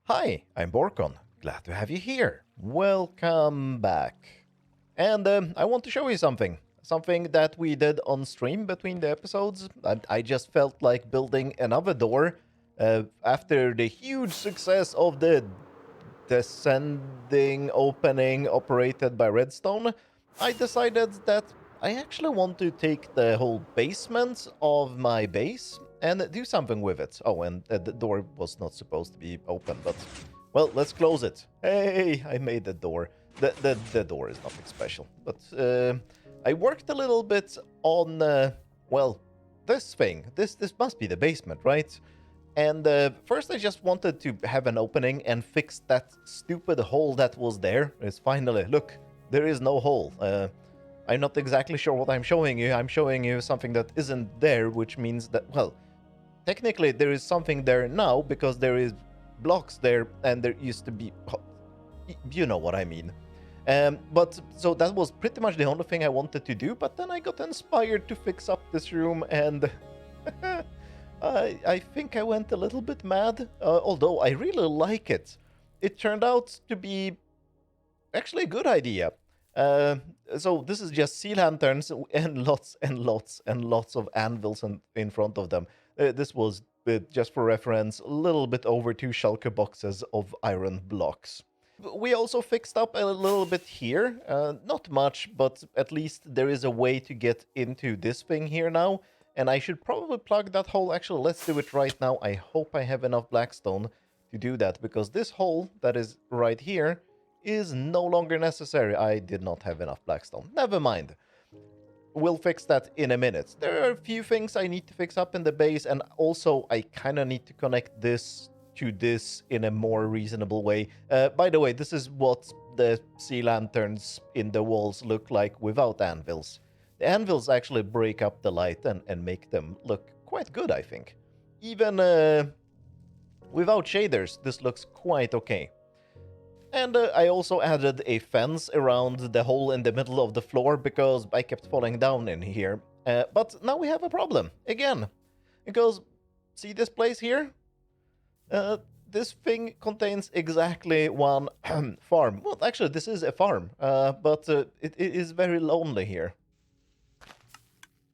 Hi, I'm Borkon. Glad to have you here. Welcome back. And I want to show you something. Something that we did on stream between the episodes. I just felt like building another door after the huge success of the descending opening operated by redstone. I decided that I actually want to take the whole basement of my base and do something with it. Oh, and the door was not supposed to be open, but well, let's close it. Hey, I made the door. The door is nothing special, but I worked a little bit on well, this thing. This must be the basement, right? And first, I just wanted to have an opening and fix that stupid hole that was there. It's finally, look, there is no hole. I'm not exactly sure what I'm showing you. I'm showing you something that isn't there, which means that, well, technically there is something there now because there is blocks there and there used to be, you know what I mean. But so that was pretty much the only thing I wanted to do, but then I got inspired to fix up this room and I think I went a little bit mad, although I really like it. It turned out to be actually a good idea. So this is just sea lanterns and lots and lots and lots of anvils in front of them. This was, just for reference, a little bit over 2 shulker boxes of iron blocks. We also fixed up a little bit here. Not much, but at least there is a way to get into this thing here now. And I should probably plug that hole. Actually, let's do it right now. I hope I have enough blackstone to do that, because this hole that is right here is no longer necessary. I did not have enough blackstone. Never mind. We'll fix that in a minute. There are a few things I need to fix up in the base, and also I kind of need to connect this to this in a more reasonable way. By the way, this is what the sea lanterns in the walls look like without anvils. The anvils actually break up the light and make them look quite good, I think. Even without shaders, this looks quite okay. And I also added a fence around the hole in the middle of the floor because I kept falling down in here. But now we have a problem, again. Because, see this place here? This thing contains exactly one farm. Well, actually, this is a farm, but it is very lonely here.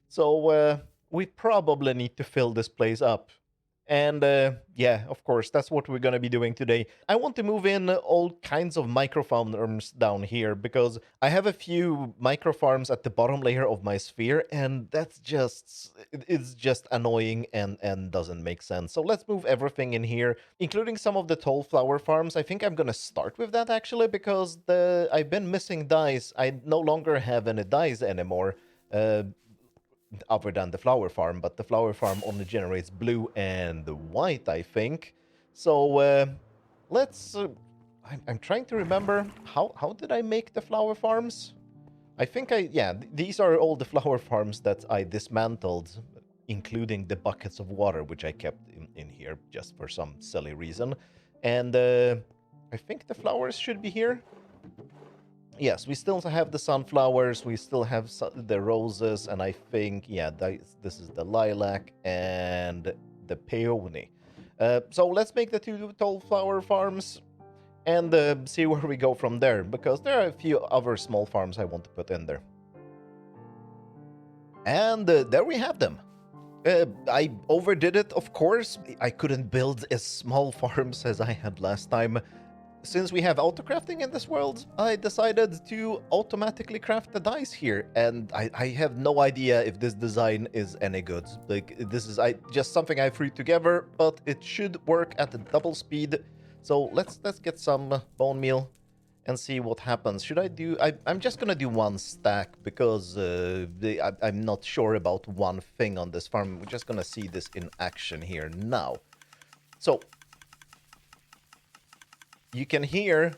So we probably need to fill this place up. And yeah, of course, that's what we're going to be doing today. I want to move in all kinds of microfarms down here because I have a few microfarms at the bottom layer of my sphere, and that's just, it's just annoying and doesn't make sense. So let's move everything in here, including some of the tall flower farms. I think I'm going to start with that actually because I've been missing dyes. I no longer have any dyes anymore. Other than the flower farm, but the flower farm only generates blue and white, I think. So let's. I'm trying to remember how did I make the flower farms? I think these are all the flower farms that I dismantled, including the buckets of water which I kept in here just for some silly reason. And I think the flowers should be here. Yes, we still have the sunflowers, we still have the roses, and I think, yeah, this is the lilac and the peony. So let's make the 2 tall flower farms and see where we go from there, because there are a few other small farms I want to put in there. And there we have them. I overdid it, of course. I couldn't build as small farms as I had last time. Since we have auto-crafting in this world, I decided to automatically craft the dice here, and I have no idea if this design is any good. Like, this is just something I threw together, but it should work at a double speed. So let's get some bone meal and see what happens. Should I do... I'm just gonna do 1 stack because I'm not sure about one thing on this farm. We're just gonna see this in action here now. So you can hear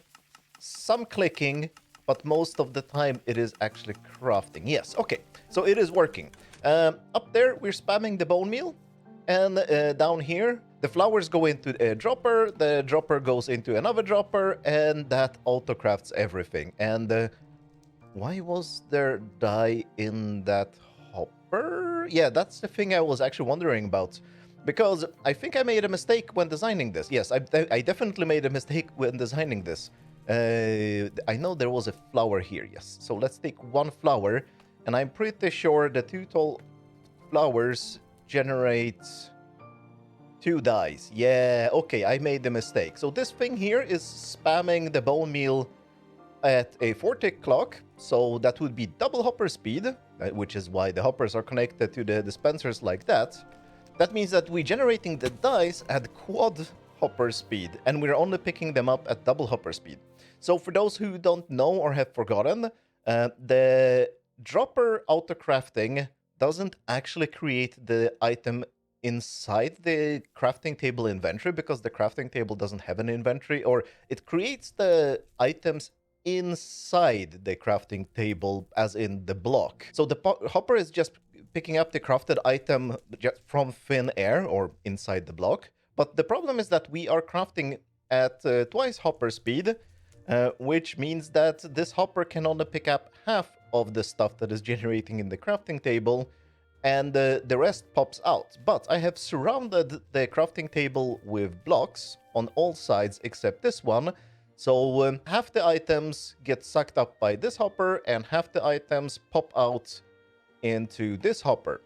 some clicking, but most of the time it is actually crafting. Yes, okay, so it is working. Up there, we're spamming the bone meal, and down here, the flowers go into a dropper, the dropper goes into another dropper, and that auto-crafts everything. And why was there dye in that hopper? Yeah, that's the thing I was actually wondering about. Because I think I made a mistake when designing this. Yes, I definitely made a mistake when designing this. I know there was a flower here, yes. So let's take one flower, and I'm pretty sure the 2 tall flowers generate 2 dyes. Yeah, okay, I made the mistake. So this thing here is spamming the bone meal at a 4-tick clock, so that would be double hopper speed, which is why the hoppers are connected to the dispensers like that. That means that we're generating the dice at quad hopper speed, and we're only picking them up at double hopper speed. So for those who don't know or have forgotten, the dropper auto-crafting doesn't actually create the item inside the crafting table inventory, because the crafting table doesn't have an inventory, or it creates the items inside the crafting table, as in the block. So the hopper is just picking up the crafted item just from thin air or inside the block. But the problem is that we are crafting at twice hopper speed, which means that this hopper can only pick up half of the stuff that is generating in the crafting table, and the rest pops out. But I have surrounded the crafting table with blocks on all sides except this one, so half the items get sucked up by this hopper and half the items pop out into this hopper,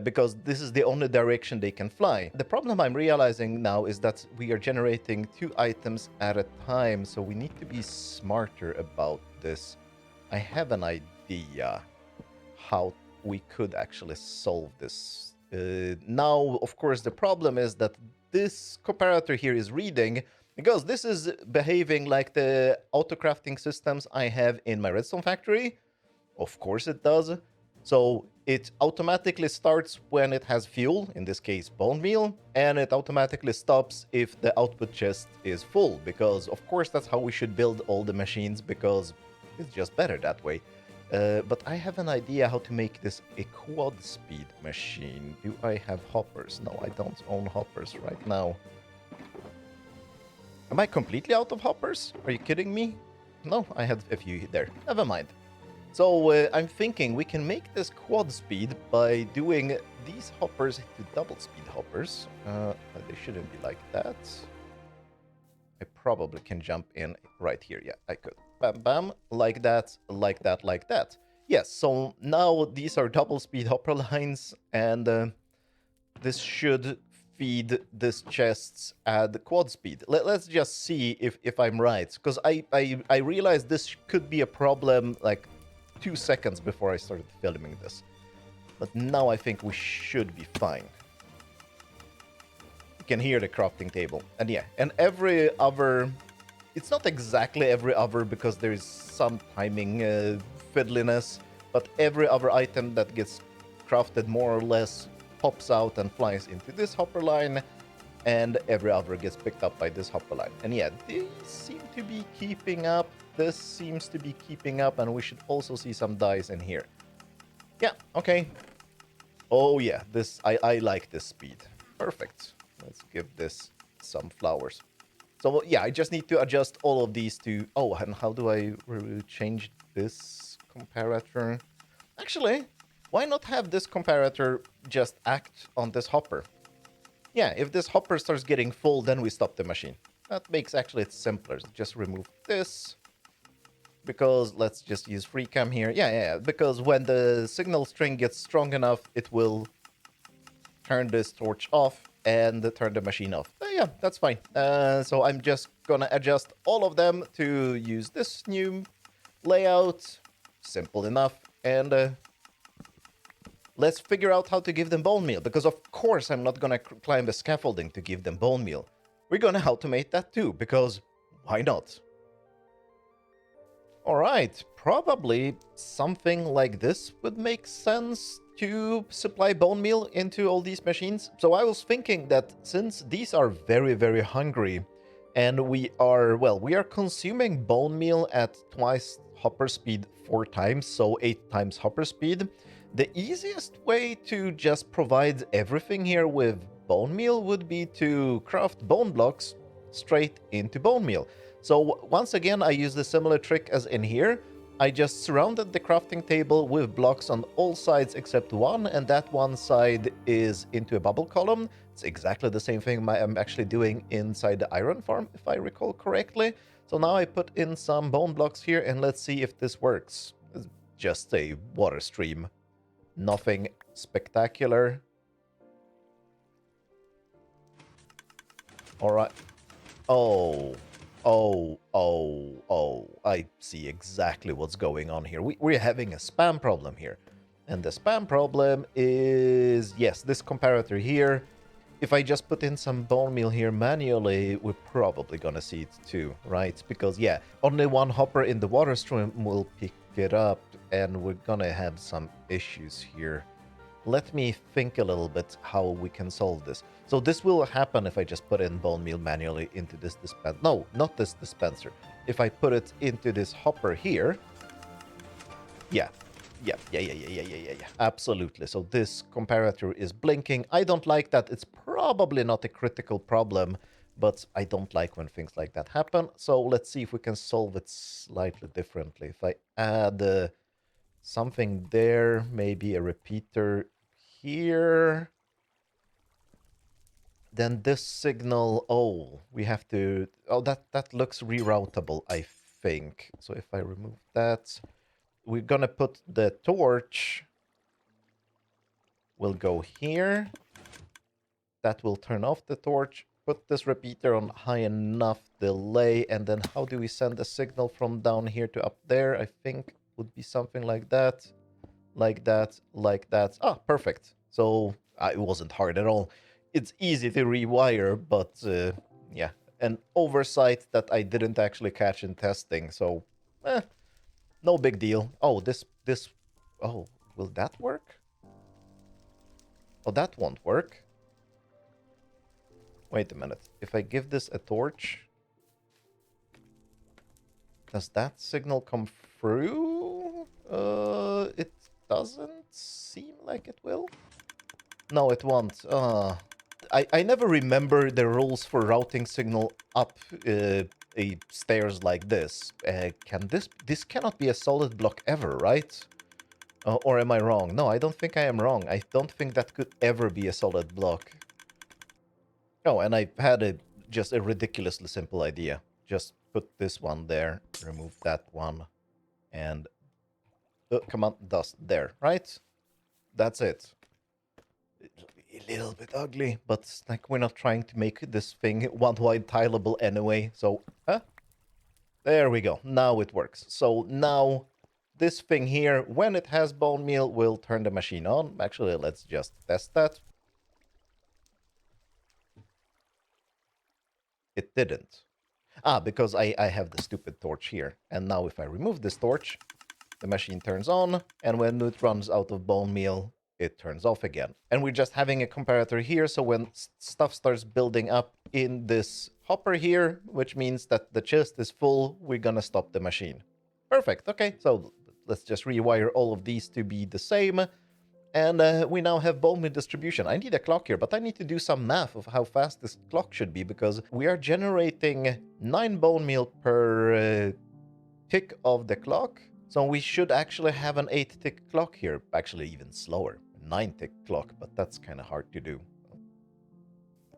because this is the only direction they can fly. The problem I'm realizing now is that we are generating 2 items at a time, so we need to be smarter about this. I have an idea how we could actually solve this. Now, of course, the problem is that this comparator here is reading, because this is behaving like the auto-crafting systems I have in my redstone factory. Of course it does. So it automatically starts when it has fuel, in this case bone meal, and it automatically stops if the output chest is full, because of course that's how we should build all the machines, because it's just better that way. But I have an idea how to make this a quad speed machine. Do I have hoppers? No, I don't own hoppers right now. Am I completely out of hoppers? Are you kidding me? No, I had a few there. Never mind. So I'm thinking we can make this quad speed by doing these hoppers into double speed hoppers. They shouldn't be like that. I probably can jump in right here. Yeah, I could. Bam, bam, like that, like that, like that. Yes, so now these are double speed hopper lines, and this should feed this chests at quad speed. Let's just see if I'm right, because I realized this could be a problem like 2 seconds before I started filming this. But now I think we should be fine. You can hear the crafting table. And yeah, and every other... It's not exactly every other, because there is some timing fiddliness, but every other item that gets crafted more or less pops out and flies into this hopper line, and every other gets picked up by this hopper line. And yeah, these seem to be keeping up. This seems to be keeping up, and we should also see some dice in here. Yeah, okay. Oh yeah, this I like this speed. Perfect. Let's give this some flowers. So yeah, I just need to adjust all of these to... Oh, and how do I change this comparator? Actually, why not have this comparator just act on this hopper? Yeah, if this hopper starts getting full, then we stop the machine. That makes actually it simpler. Just remove this. Because let's just use free cam here. Yeah, because when the signal string gets strong enough, it will turn this torch off and turn the machine off. Yeah, that's fine. So I'm just gonna adjust all of them to use this new layout. Simple enough. And let's figure out how to give them bone meal, because of course I'm not gonna climb the scaffolding to give them bone meal. We're gonna automate that too, because why not? Alright, probably something like this would make sense to supply bone meal into all these machines. So I was thinking that since these are very, very hungry, and we are consuming bone meal at twice hopper speed 4 times, so 8 times hopper speed, the easiest way to just provide everything here with bone meal would be to craft bone blocks straight into bone meal. So once again, I use the similar trick as in here. I just surrounded the crafting table with blocks on all sides except one, and that one side is into a bubble column. It's exactly the same thing I'm actually doing inside the iron farm, if I recall correctly. So now I put in some bone blocks here, and let's see if this works. It's just a water stream. Nothing spectacular. All right. Oh, I see exactly what's going on here. We're having a spam problem here. And the spam problem is, yes, this comparator here. If I just put in some bone meal here manually, we're probably gonna see it too, right? Because, yeah, only one hopper in the water stream will pick it up, and we're gonna have some issues here. Let me think a little bit how we can solve this. So this will happen if I just put in bone meal manually into this dispenser. No, not this dispenser. If I put it into this hopper here. Yeah. Absolutely. So this comparator is blinking. I don't like that. It's probably not a critical problem, but I don't like when things like that happen. So let's see if we can solve it slightly differently. If I add something there, maybe a repeater here. Then this signal, we have to, that looks reroutable, I think. So if I remove that, we're gonna put the torch, will go here. That will turn off the torch. Put this repeater on high enough delay, and then how do we send a signal from down here to up there? I think would be something like that. Like that, like that. Ah, perfect. So it wasn't hard at all. It's easy to rewire, but yeah, an oversight that I didn't actually catch in testing. So, no big deal. Oh, oh, will that work? Oh, that won't work. Wait a minute. If I give this a torch, does that signal come through? It doesn't seem like it will. No, it won't. I never remember the rules for routing signal up a stairs like this. This cannot be a solid block ever, right? Or am I wrong? No, I don't think I am wrong. I don't think that could ever be a solid block. Oh, and I had just a ridiculously simple idea. Just put this one there, remove that one, and come on, dust there, right? That's it. A little bit ugly, but like we're not trying to make this thing one wide tileable anyway. So, there we go. Now it works. So now this thing here, when it has bone meal, will turn the machine on. Actually, let's just test that. It didn't. Because I have the stupid torch here. And now if I remove this torch, the machine turns on, and when it runs out of bone meal, it turns off again. And we're just having a comparator here, so when stuff starts building up in this hopper here, which means that the chest is full, we're gonna stop the machine. Perfect, okay, so let's just rewire all of these to be the same. And we now have bone meal distribution. I need a clock here, but I need to do some math of how fast this clock should be, because we are generating 9 bone meal per tick of the clock. So we should actually have an 8-tick clock here. Actually, even slower. 9-tick clock, but that's kind of hard to do.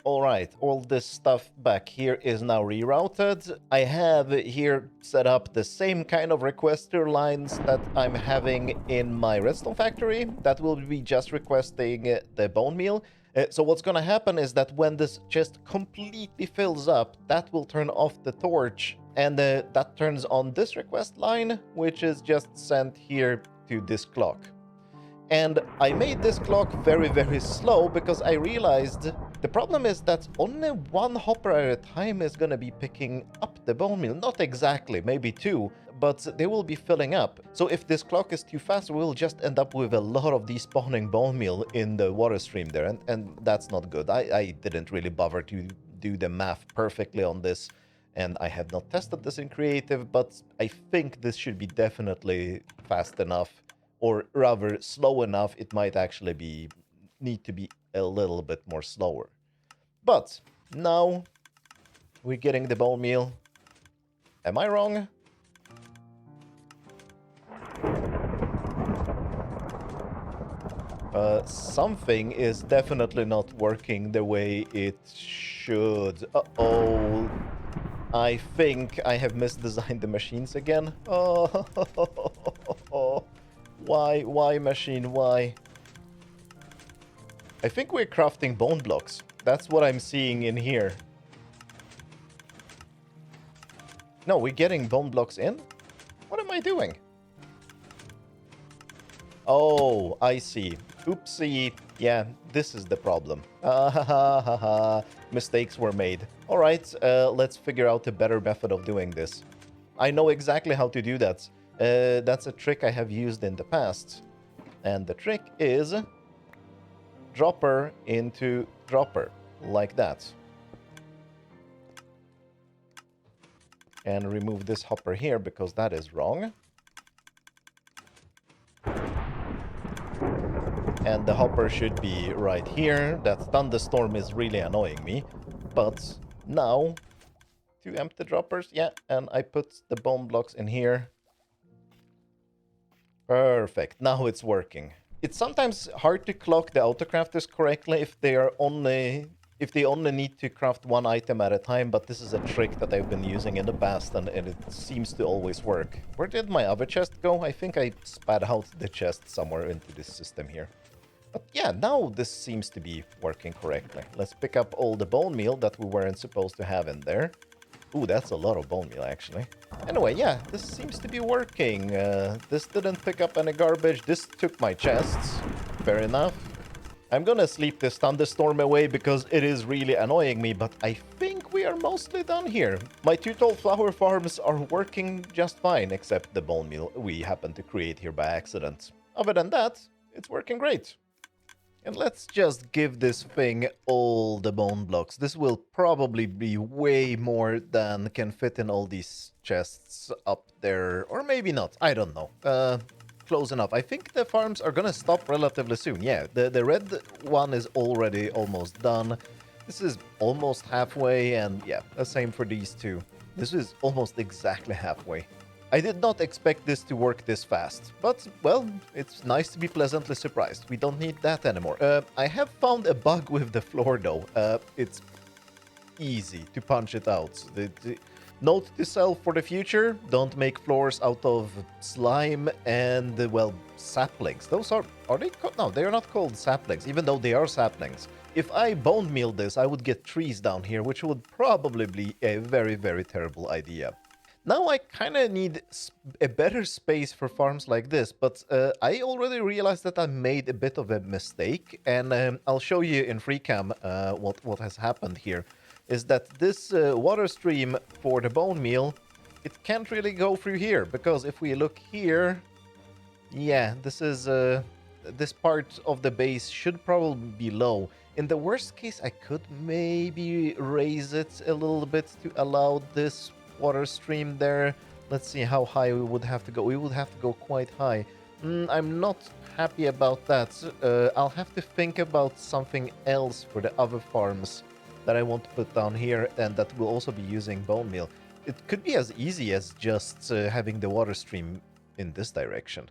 Alright, all this stuff back here is now rerouted. I have here set up the same kind of requester lines that I'm having in my redstone factory. That will be just requesting the bone meal. So what's gonna happen is that when this chest completely fills up, that will turn off the torch, and that turns on this request line, which is just sent here to this clock. And I made this clock very, very slow because I realized the problem is that only one hopper at a time is going to be picking up the bone meal. Not exactly, maybe 2, but they will be filling up. So if this clock is too fast, we'll just end up with a lot of despawning bone meal in the water stream there, and that's not good. I didn't really bother to do the math perfectly on this, and I have not tested this in creative, but I think this should be definitely fast enough. Or rather, slow enough. It might actually need to be a little bit more slower. But now we're getting the bone meal. Am I wrong? Something is definitely not working the way it should. Uh-oh. I think I have misdesigned the machines again. Oh, why, machine, why? I think we're crafting bone blocks. That's what I'm seeing in here. No, we're getting bone blocks in? What am I doing? Oh, I see. Oopsie. Yeah, this is the problem. Mistakes were made. All right, let's figure out a better method of doing this. I know exactly how to do that. That's a trick I have used in the past. And the trick is dropper into dropper, like that. And remove this hopper here because that is wrong. And the hopper should be right here. That thunderstorm is really annoying me. But now, 2 empty droppers, yeah, and I put the bone blocks in here. Perfect, now it's working. It's sometimes hard to clock the autocrafters correctly if they only need to craft one item at a time, but this is a trick that I've been using in the past and it seems to always work. Where did my other chest go? I think I spat out the chest somewhere into this system here. But yeah, now this seems to be working correctly. Let's pick up all the bone meal that we weren't supposed to have in there. Ooh, that's a lot of bone meal, actually. Anyway, yeah, this seems to be working. This didn't pick up any garbage. This took my chests. Fair enough. I'm gonna sleep this thunderstorm away because it is really annoying me, but I think we are mostly done here. My 2 tall flower farms are working just fine, except the bone meal we happened to create here by accident. Other than that, it's working great. And let's just give this thing all the bone blocks. This will probably be way more than can fit in all these chests up there. Or maybe not. I don't know. Close enough. I think the farms are gonna stop relatively soon. Yeah, the red one is already almost done. This is almost halfway. And yeah, the same for these two. This is almost exactly halfway. I did not expect this to work this fast, but, well, it's nice to be pleasantly surprised. We don't need that anymore. I have found a bug with the floor, though. It's easy to punch it out. Note to self for the future, don't make floors out of slime and, well, saplings. Those are they called? No, they are not called saplings, even though they are saplings. If I bone meal this, I would get trees down here, which would probably be a very, very terrible idea. Now I kind of need a better space for farms like this, but I already realized that I made a bit of a mistake, and I'll show you in FreeCam what has happened here. Is that this water stream for the bone meal, it can't really go through here, because if we look here, yeah, this part of the base should probably be low. In the worst case, I could maybe raise it a little bit to allow this water stream there. Let's see how high we would have to go. We would have to go quite high. I'm not happy about that. I'll have to think about something else for the other farms that I want to put down here and that will also be using bone meal. It could be as easy as just having the water stream in this direction.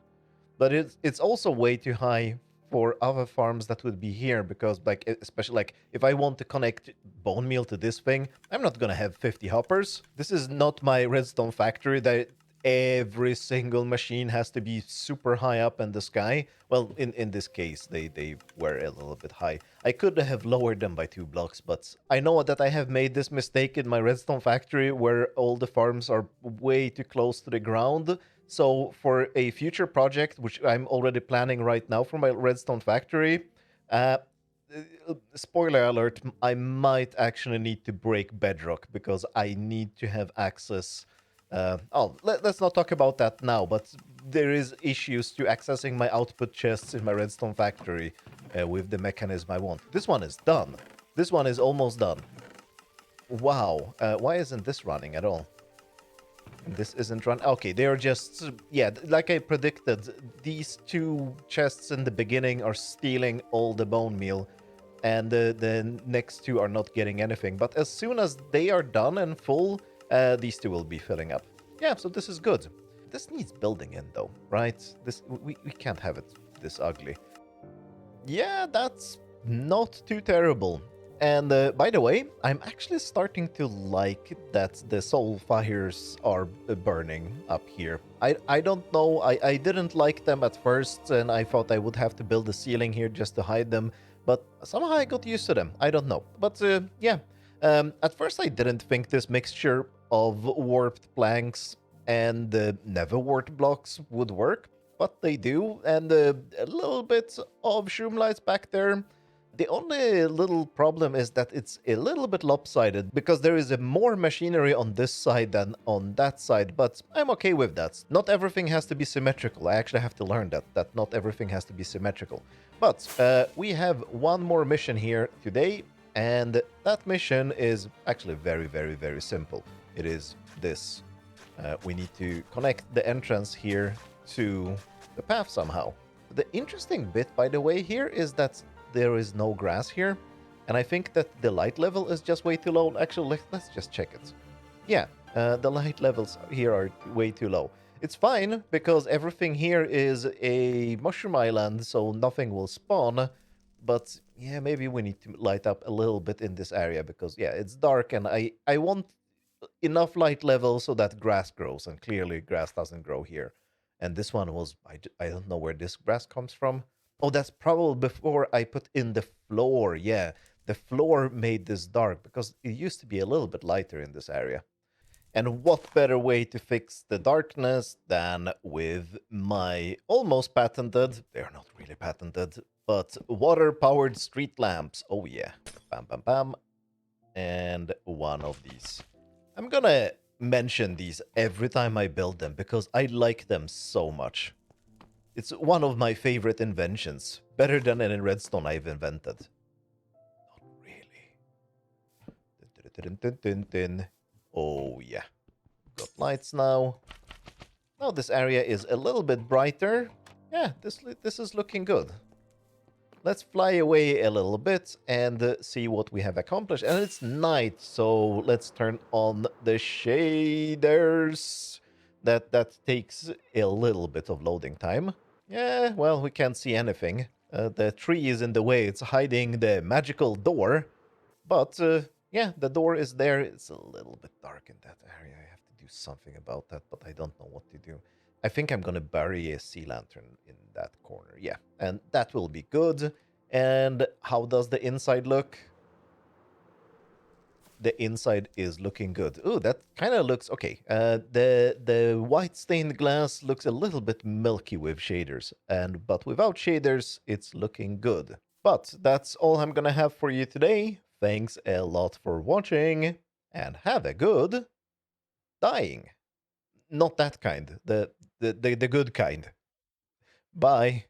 But it's also way too high for other farms that would be here, because, like, especially, like, if I want to connect bone meal to this thing, I'm not gonna have 50 hoppers. This is not my redstone factory that every single machine has to be super high up in the sky. Well, in this case, they were a little bit high. I could have lowered them by 2 blocks, but I know that I have made this mistake in my redstone factory where all the farms are way too close to the ground. So for a future project, which I'm already planning right now for my redstone factory, spoiler alert, I might actually need to break bedrock because I need to have access. Let's not talk about that now, but there is issues to accessing my output chests in my redstone factory with the mechanism I want. This one is done. This one is almost done. Wow. Why isn't this running at all? This isn't run. Okay, they are just, yeah, like I predicted, these 2 chests in the beginning are stealing all the bone meal, and the next 2 are not getting anything. But as soon as they are done and full, these 2 will be filling up. Yeah, so this is good. This needs building in, though, right? We can't have it this ugly. Yeah, that's not too terrible. And by the way, I'm actually starting to like that the soul fires are burning up here. I don't know, I didn't like them at first, and I thought I would have to build a ceiling here just to hide them, but somehow I got used to them. I don't know. But yeah, at first I didn't think this mixture of warped planks and never warped blocks would work, but they do, and a little bit of shroom lights back there. The only little problem is that it's a little bit lopsided because there is a more machinery on this side than on that side, but I'm okay with that. Not everything has to be symmetrical. I actually have to learn that not everything has to be symmetrical. But we have one more mission here today, and that mission is actually very, very, very simple. It is this. We need to connect the entrance here to the path somehow. The interesting bit, by the way, here is that there is no grass here, and I think that the light level is just way too low. Actually, let's just check it. Yeah, the light levels here are way too low. It's fine, because everything here is a mushroom island, so nothing will spawn, but yeah, maybe we need to light up a little bit in this area, because yeah, it's dark, and I want enough light level so that grass grows, and clearly grass doesn't grow here. And this one was, I don't know where this grass comes from. Oh, that's probably before I put in the floor. Yeah, the floor made this dark because it used to be a little bit lighter in this area. And what better way to fix the darkness than with my almost patented, they're not really patented, but water-powered street lamps. Oh yeah, bam, bam, bam. And one of these. I'm gonna mention these every time I build them because I like them so much. It's one of my favorite inventions. Better than any redstone I've invented. Not really. Dun, dun, dun, dun. Oh yeah. Got lights now. Now this area is a little bit brighter. Yeah, this is looking good. Let's fly away a little bit and see what we have accomplished. And it's night, so let's turn on the shaders. That takes a little bit of loading time. Yeah, well, we can't see anything. The tree is in the way. It's hiding the magical door. But yeah, the door is there. It's a little bit dark in that area. I have to do something about that, but I don't know what to do. I think I'm going to bury a sea lantern in that corner. Yeah, and that will be good. And how does the inside look? The inside is looking good. Ooh, that kind of looks okay. The white stained glass looks a little bit milky with shaders, but without shaders, it's looking good. But that's all I'm gonna have for you today. Thanks a lot for watching, and have a good dying. Not that kind, the good kind. Bye.